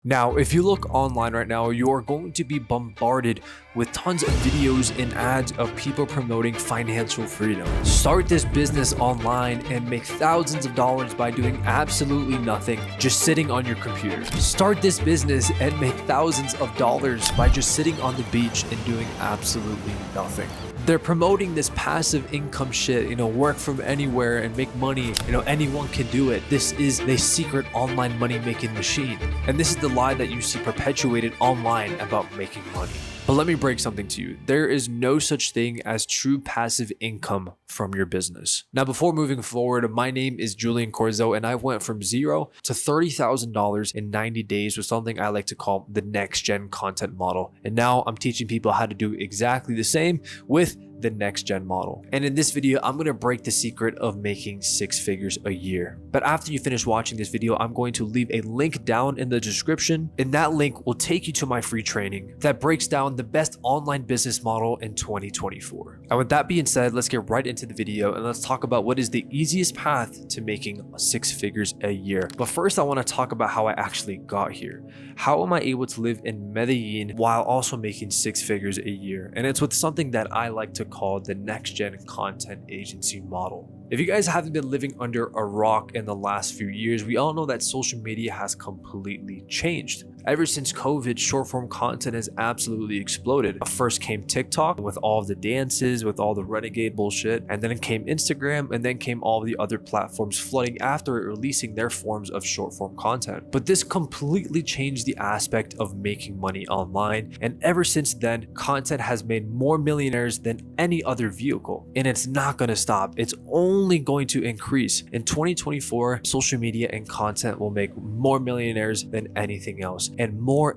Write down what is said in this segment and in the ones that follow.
Now, if you look online right now, you are going to be bombarded with tons of videos and ads of people promoting financial freedom. Start this business online and make thousands of dollars by doing absolutely nothing, just sitting on your computer. Start this business and make thousands of dollars by just sitting on the beach and doing absolutely nothing. They're promoting this passive income shit, work from anywhere and make money. Anyone can do it. This is a secret online money making machine. And this is the lie that you see perpetuated online about making money. But let me break something to you. There is no such thing as true passive income from your business. Now, before moving forward, my name is Julian Corzo, and I went from $0 to $30,000 in 90 days with something I like to call the next gen content model. And now I'm teaching people how to do exactly the same with the next gen model. And in this video, I'm going to break the secret of making 6 figures a year. But after you finish watching this video, I'm going to leave a link down in the description, and that link will take you to my free training that breaks down the best online business model in 2024. And with that being said, let's get right into the video and let's talk about what is the easiest path to making 6 figures a year. But first, I want to talk about how I actually got here. How am I able to live in Medellin while also making 6 figures a year? And it's with something that I like to call the next gen content agency model. If you guys haven't been living under a rock in the last few years, we all know that social media has completely changed. Ever since COVID, short form content has absolutely exploded. First came TikTok with all of the dances, with all the renegade bullshit, and then it came Instagram, and then came all the other platforms flooding after it, releasing their forms of short form content. But this completely changed the aspect of making money online, and ever since then, content has made more millionaires than any other vehicle, and it's not going to stop. It's only going to increase. In 2024, social media and content will make more millionaires than anything else. And more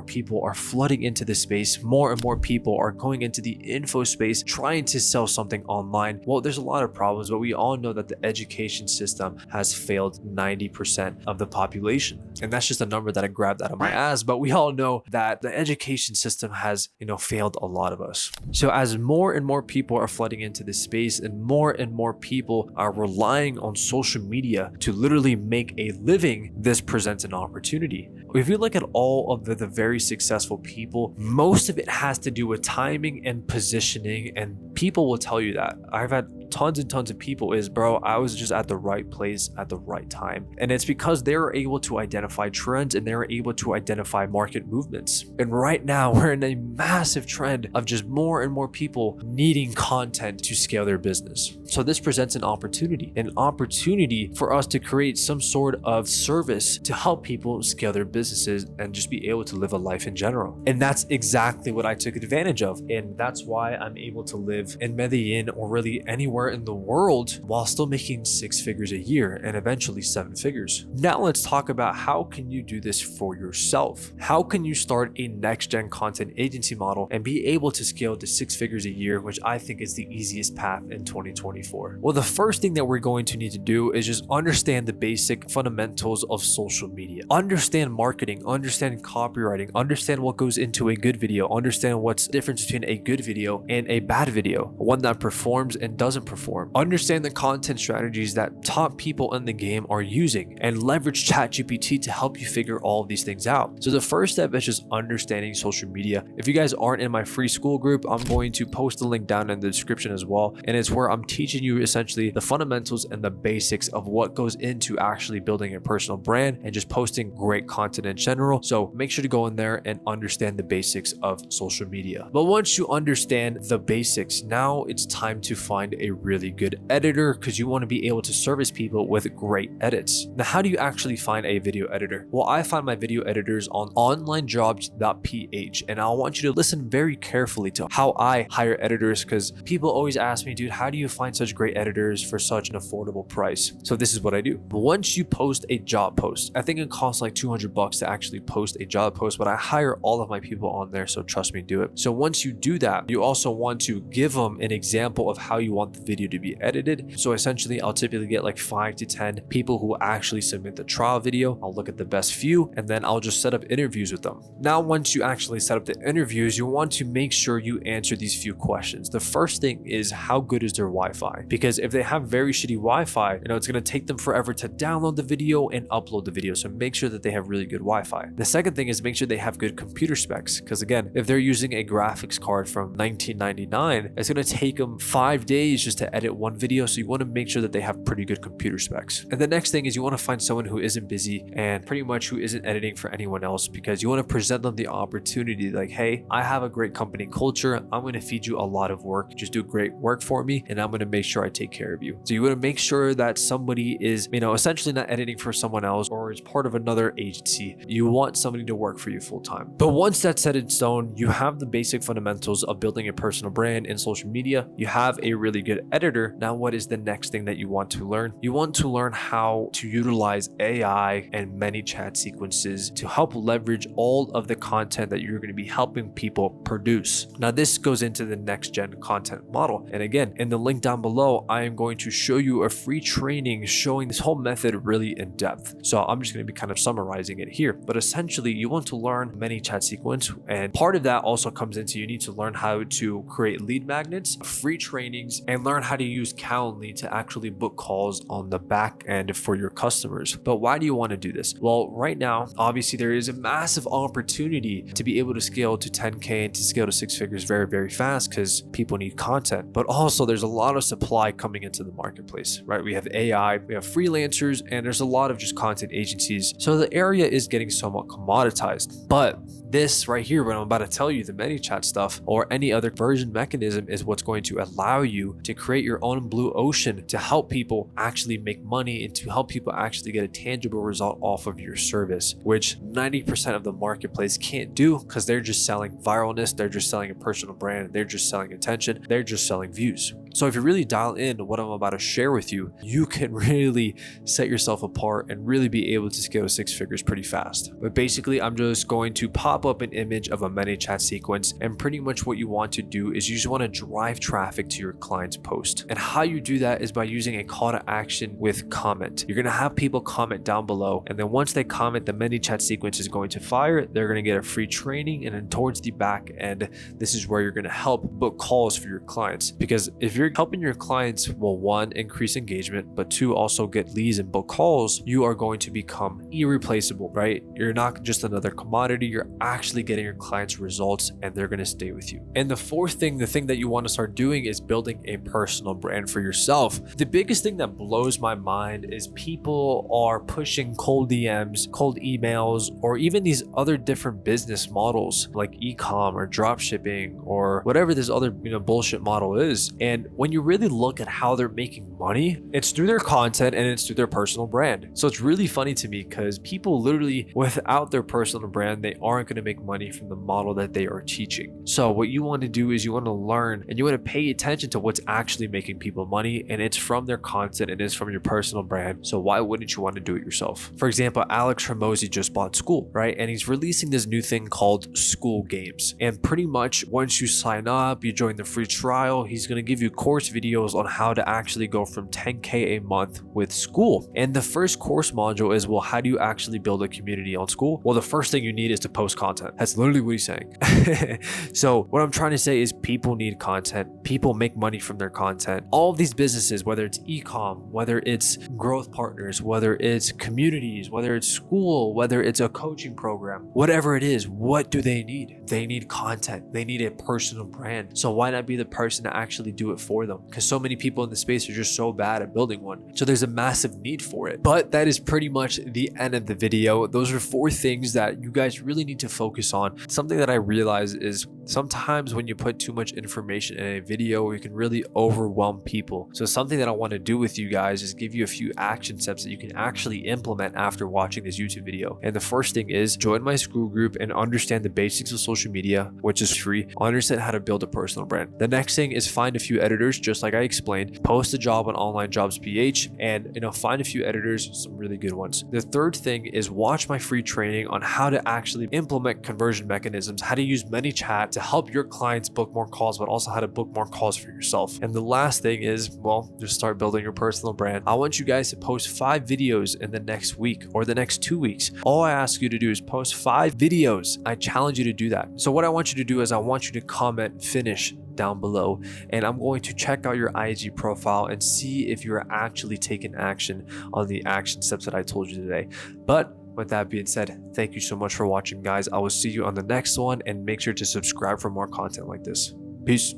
people are flooding into the space. More and more people are going into the info space trying to sell something online. Well, there's a lot of problems, but we all know that the education system has failed 90% of the population. And that's just a number that I grabbed out of my ass, but we all know that the education system has, failed a lot of us. So as more and more people are flooding into this space and more people are relying on social media to literally make a living, this presents an opportunity. If you look at all of the very successful people, most of it has to do with timing and positioning, and people will tell you that. I've had tons and tons of people I was just at the right place at the right time. And it's because they're able to identify trends and they're able to identify market movements. And right now we're in a massive trend of just more and more people needing content to scale their business. So this presents an opportunity for us to create some sort of service to help people scale their businesses and just be able to live a life in general. And that's exactly what I took advantage of. And that's why I'm able to live in Medellin or really anywhere in the world while still making 6 figures a year and eventually 7 figures. Now let's talk about how can you do this for yourself? How can you start a next gen content agency model and be able to scale to 6 figures a year, which I think is the easiest path in 2024? Well, the first thing that we're going to need to do is just understand the basic fundamentals of social media. Understand marketing, understand copywriting, understand what goes into a good video, understand what's the difference between a good video and a bad video, one that performs and doesn't perform. Understand the content strategies that top people in the game are using and leverage ChatGPT to help you figure all of these things out. So the first step is just understanding social media. If you guys aren't in my free school group, I'm going to post the link down in the description as well. And it's where I'm teaching you essentially the fundamentals and the basics of what goes into actually building a personal brand and just posting great content in general. So make sure to go in there and understand the basics of social media. But once you understand the basics, now it's time to find a really good editor because you want to be able to service people with great edits. Now, how do you actually find a video editor? Well, I find my video editors on onlinejobs.ph, and I want you to listen very carefully to how I hire editors because people always ask me, dude, how do you find such great editors for such an affordable price? So this is what I do. Once you post a job post, I think it costs like $200 to actually post a job post, but I hire all of my people on there, so trust me, do it. So once you do that, you also want to give them an example of how you want the video to be edited. So essentially, I'll typically get like 5 to 10 people who actually submit the trial video. I'll look at the best few, and then I'll just set up interviews with them. Now, once you actually set up the interviews, you want to make sure you answer these few questions. The first thing is, how good is their Wi-Fi? Because if they have very shitty Wi-Fi, it's going to take them forever to download the video and upload the video. So make sure that they have really good Wi-Fi. The second thing is make sure they have good computer specs. Because again, if they're using a graphics card from 1999, it's going to take them 5 days just to edit one video. So you want to make sure that they have pretty good computer specs. And the next thing is you want to find someone who isn't busy and pretty much who isn't editing for anyone else, because you want to present them the opportunity like, hey, I have a great company culture. I'm going to feed you a lot of work. Just do great work for me, and I'm going to make sure I take care of you. So you want to make sure that somebody is, essentially not editing for someone else or is part of another agency. You want somebody to work for you full time. But once that's set in stone, you have the basic fundamentals of building a personal brand in social media. You have a really good editor. Now, what is the next thing that you want to learn? You want to learn how to utilize AI and many chat sequences to help leverage all of the content that you're going to be helping people produce. Now, this goes into the next gen content model. And again, in the link down below, I am going to show you a free training showing this whole method really in depth. So I'm just going to be kind of summarizing it here. But essentially, you want to learn many chat sequence. And part of that also comes into you need to learn how to create lead magnets, free trainings, and learn how to use Calendly to actually book calls on the back end for your customers. But why do you want to do this? Well, right now, obviously, there is a massive opportunity to be able to scale to 10K and to scale to 6 figures very, very fast because people need content. But also, there's a lot of supply coming into the marketplace, right? We have AI, we have freelancers, and there's a lot of just content agencies. So the area is getting somewhat commoditized. But this right here, what I'm about to tell you, the ManyChat stuff or any other conversion mechanism is what's going to allow you to create your own blue ocean to help people actually make money and to help people actually get a tangible result off of your service, which 90% of the marketplace can't do because they're just selling viralness, they're just selling a personal brand, they're just selling attention, they're just selling views. So if you really dial in what I'm about to share with you, you can really set yourself apart and really be able to scale to 6 figures pretty fast. But basically, I'm just going to pop up an image of a ManyChat sequence, and pretty much what you want to do is you just want to drive traffic to your client's post. And how you do that is by using a call to action with comment. You're going to have people comment down below, and then once they comment, the ManyChat sequence is going to fire. They're going to get a free training, and then towards the back end, this is where you're going to help book calls for your clients. Because if you're helping your clients, well, one, increase engagement, but two, also get leads and book calls, you are going to become irreplaceable, right? You're not just another commodity, you're actually getting your clients results and they're going to stay with you. And the fourth thing, the thing that you want to start doing is building a personal brand for yourself. The biggest thing that blows my mind is people are pushing cold DMs, cold emails, or even these other different business models like e-com or drop shipping or whatever this other bullshit model is. And when you really look at how they're making money, it's through their content and it's through their personal brand. So it's really funny to me because people literally, without their personal brand, they aren't going to make money from the model that they are teaching. So what you want to do is you want to learn and you want to pay attention to what's actually making people money, and it's from their content and it's from your personal brand. So why wouldn't you want to do it yourself? For example, Alex Hormozi just bought School, right? And he's releasing this new thing called School Games. And pretty much once you sign up, you join the free trial, he's going to give you course videos on how to actually go from 10K a month with School. And the first course module is, well, how do you actually build a community on School? Well, the first thing you need is to post content. That's literally what he's saying. So what I'm trying to say is people need content. People make money from their content. All of these businesses, whether it's e-com, whether it's growth partners, whether it's communities, whether it's school, whether it's a coaching program, whatever it is, what do they need? They need content. They need a personal brand. So why not be the person to actually do it for them? Because so many people in the space are just so bad at building one. So there's a massive need for it. But that is pretty much the end of the video. Those are 4 things that you guys really need to focus on. Something that I realize is sometimes when you put too much information in a video, you can really overwhelm people. So something that I want to do with you guys is give you a few action steps that you can actually implement after watching this YouTube video. And the first thing is join my school group and understand the basics of social media, which is free. Understand how to build a personal brand. The next thing is find a few editors, just like I explained. Post a job on Online Jobs PH and find a few editors, some really good ones. The third thing is watch my free training on how to actually implement conversion mechanisms, how to use ManyChat to help your clients book more calls, but also also how to book more calls for yourself. And the last thing is, well, just start building your personal brand. I want you guys to post 5 videos in the next week or the next 2 weeks. All I ask you to do is post 5 videos. I challenge you to do that. So what I want you to do is I want you to comment finish down below, and I'm going to check out your IG profile and see if you're actually taking action on the action steps that I told you today. But with that being said, thank you so much for watching, guys. I will see you on the next one, and make sure to subscribe for more content like this. Peace.